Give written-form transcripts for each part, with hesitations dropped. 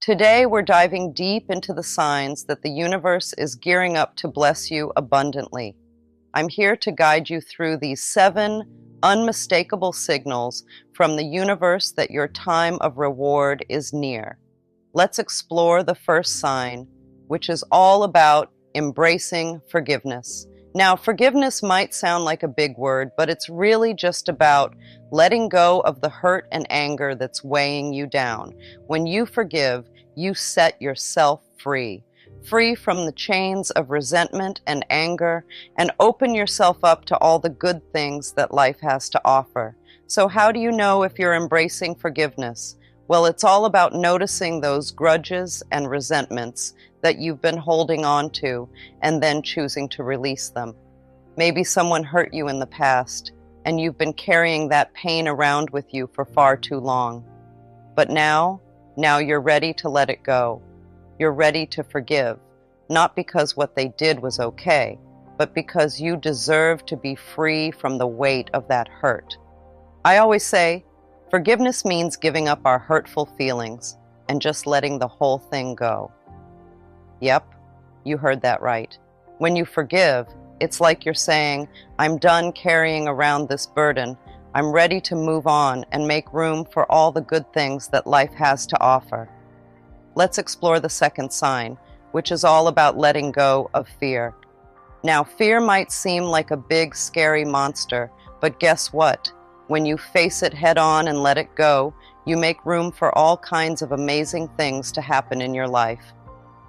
Today, we're diving deep into the signs that the universe is gearing up to bless you abundantly. I'm here to guide you through these 7 unmistakable signals from the universe that your time of reward is near. Let's explore the first sign, which is all about embracing forgiveness. Now, forgiveness might sound like a big word, but it's really just about letting go of the hurt and anger that's weighing you down. When you forgive, you set yourself free, free from the chains of resentment and anger, and open yourself up to all the good things that life has to offer. So how do you know if you're embracing forgiveness? Well, it's all about noticing those grudges and resentments that you've been holding on to and then choosing to release them. Maybe someone hurt you in the past and you've been carrying that pain around with you for far too long. But now you're ready to let it go. You're ready to forgive, not because what they did was okay, but because you deserve to be free from the weight of that hurt. I always say, forgiveness means giving up our hurtful feelings and just letting the whole thing go. Yep, you heard that right. When you forgive, it's like you're saying, I'm done carrying around this burden. I'm ready to move on and make room for all the good things that life has to offer. Let's explore the second sign, which is all about letting go of fear. Now, fear might seem like a big, scary monster, but guess what? When you face it head on and let it go, you make room for all kinds of amazing things to happen in your life.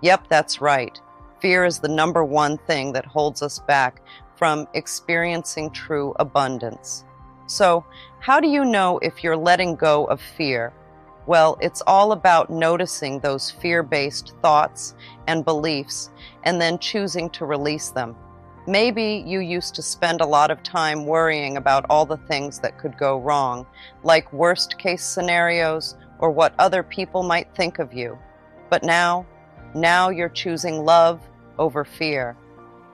Yep, that's right. Fear is the number one thing that holds us back from experiencing true abundance. So, how do you know if you're letting go of fear? Well, it's all about noticing those fear-based thoughts and beliefs and then choosing to release them. Maybe you used to spend a lot of time worrying about all the things that could go wrong, like worst-case scenarios or what other people might think of you. But now you're choosing love over fear.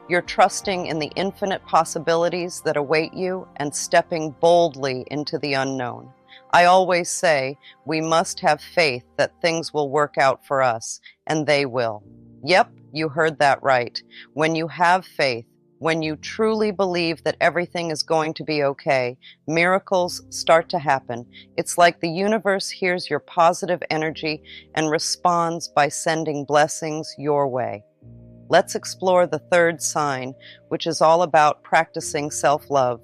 You're trusting in the infinite possibilities that await you and stepping boldly into the unknown. I always say we must have faith that things will work out for us, and they will. Yep, you heard that right. When you have faith, when you truly believe that everything is going to be okay, miracles start to happen. It's like the universe hears your positive energy and responds by sending blessings your way. Let's explore the third sign, which is all about practicing self-love.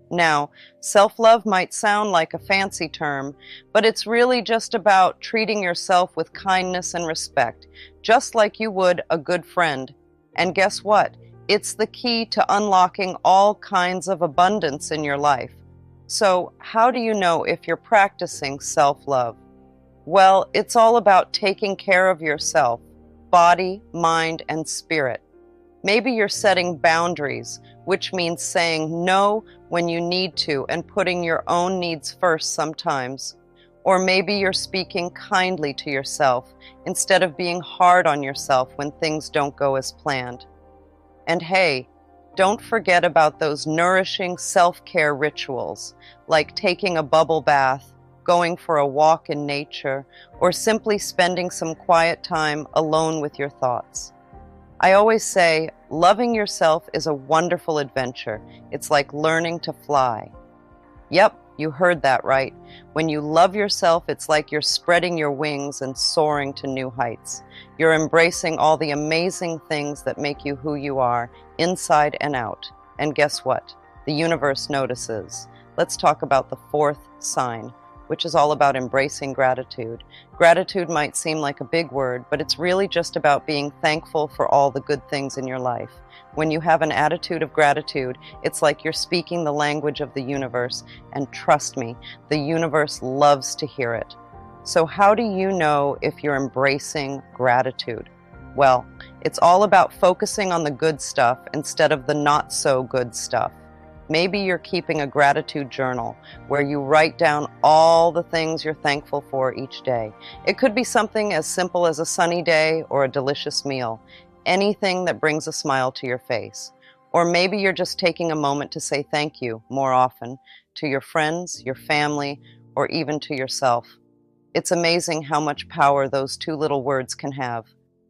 Now, self-love might sound like a fancy term, but it's really just about treating yourself with kindness and respect, just like you would a good friend. And guess what? It's the key to unlocking all kinds of abundance in your life. So, how do you know if you're practicing self-love? Well, it's all about taking care of yourself, body, mind, and spirit. Maybe you're setting boundaries, which means saying no when you need to and putting your own needs first sometimes. Or maybe you're speaking kindly to yourself instead of being hard on yourself when things don't go as planned. And hey, don't forget about those nourishing self-care rituals, like taking a bubble bath, going for a walk in nature, or simply spending some quiet time alone with your thoughts. I always say, loving yourself is a wonderful adventure. It's like learning to fly. Yep, you heard that right. When you love yourself, it's like you're spreading your wings and soaring to new heights. You're embracing all the amazing things that make you who you are, inside and out. And guess what? The universe notices. Let's talk about the fourth sign, which is all about embracing gratitude. Gratitude might seem like a big word, but it's really just about being thankful for all the good things in your life. When you have an attitude of gratitude, it's like you're speaking the language of the universe, and trust me, the universe loves to hear it. So how do you know if you're embracing gratitude? Well, it's all about focusing on the good stuff instead of the not so good stuff. Maybe you're keeping a gratitude journal where you write down all the things you're thankful for each day. It could be something as simple as a sunny day or a delicious meal, anything that brings a smile to your face. Or maybe you're just taking a moment to say thank you more often to your friends, your family, or even to yourself. It's amazing how much power those two little words can have.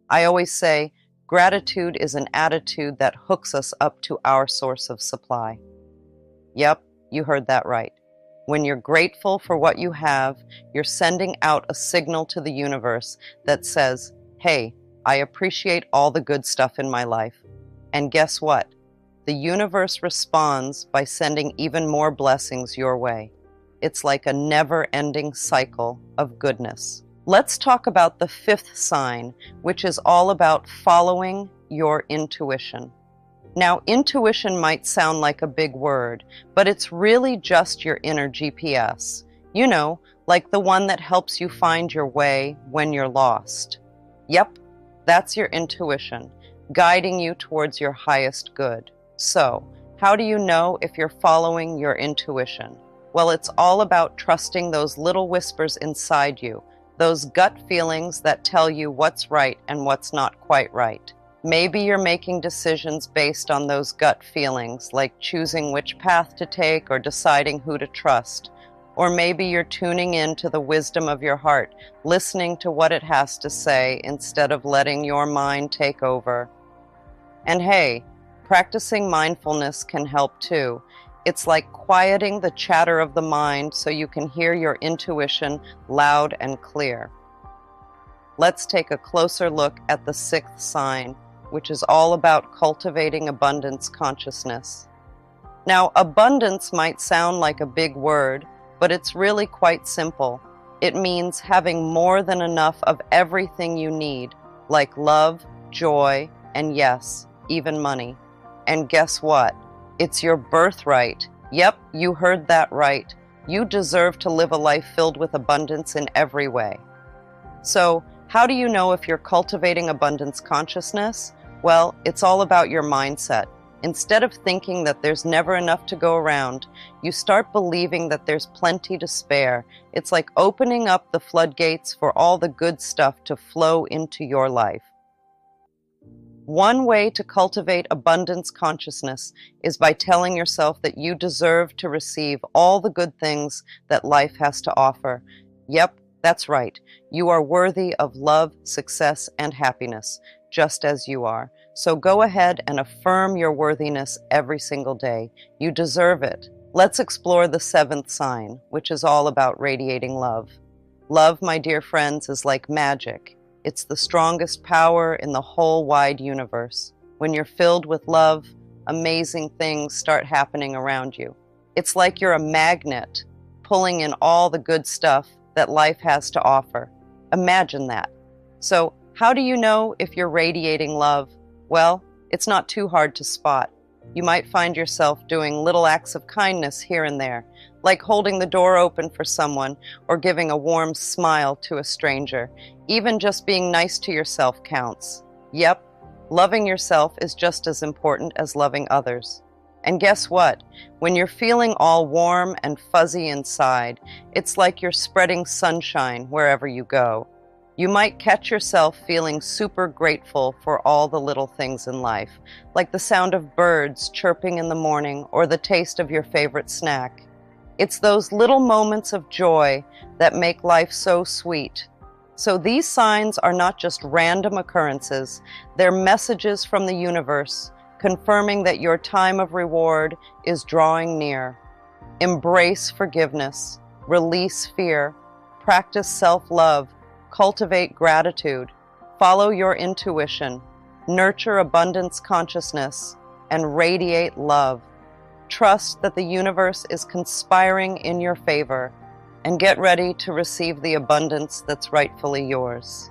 I always say, gratitude is an attitude that hooks us up to our source of supply. Yep, you heard that right. When you're grateful for what you have, you're sending out a signal to the universe that says, hey, I appreciate all the good stuff in my life. And guess what? The universe responds by sending even more blessings your way. It's like a never-ending cycle of goodness. Let's talk about the fifth sign, which is all about following your intuition. Now, intuition might sound like a big word, but it's really just your inner GPS. You know, like the one that helps you find your way when you're lost. Yep, that's your intuition, guiding you towards your highest good. So, how do you know if you're following your intuition? Well, it's all about trusting those little whispers inside you, those gut feelings that tell you what's right and what's not quite right. Maybe you're making decisions based on those gut feelings, like choosing which path to take or deciding who to trust. Or maybe you're tuning in to the wisdom of your heart, listening to what it has to say instead of letting your mind take over. And hey, practicing mindfulness can help too. It's like quieting the chatter of the mind so you can hear your intuition loud and clear. Let's take a closer look at the sixth sign, which is all about cultivating abundance consciousness. Now, abundance might sound like a big word, but it's really quite simple. It means having more than enough of everything you need, like love, joy, and yes, even money. And guess what? It's your birthright. Yep, you heard that right. You deserve to live a life filled with abundance in every way. So, how do you know if you're cultivating abundance consciousness? Well, it's all about your mindset. Instead of thinking that there's never enough to go around, you start believing that there's plenty to spare. It's like opening up the floodgates for all the good stuff to flow into your life. One way to cultivate abundance consciousness is by telling yourself that you deserve to receive all the good things that life has to offer. Yep, that's right. You are worthy of love, success, and happiness, just as you are. So go ahead and affirm your worthiness every single day. You deserve it. Let's explore the seventh sign, which is all about radiating love. Love, my dear friends, is like magic. It's the strongest power in the whole wide universe. When you're filled with love, amazing things start happening around you. It's like you're a magnet, pulling in all the good stuff that life has to offer. Imagine that. So, how do you know if you're radiating love? Well, it's not too hard to spot. You might find yourself doing little acts of kindness here and there, like holding the door open for someone or giving a warm smile to a stranger. Even just being nice to yourself counts. Yep, loving yourself is just as important as loving others. And guess what? When you're feeling all warm and fuzzy inside, it's like you're spreading sunshine wherever you go. You might catch yourself feeling super grateful for all the little things in life, like the sound of birds chirping in the morning or the taste of your favorite snack. It's those little moments of joy that make life so sweet. So these signs are not just random occurrences, they're messages from the universe, confirming that your time of reward is drawing near. Embrace forgiveness, release fear, practice self-love, cultivate gratitude, follow your intuition, nurture abundance consciousness, and radiate love. Trust that the universe is conspiring in your favor, and get ready to receive the abundance that's rightfully yours.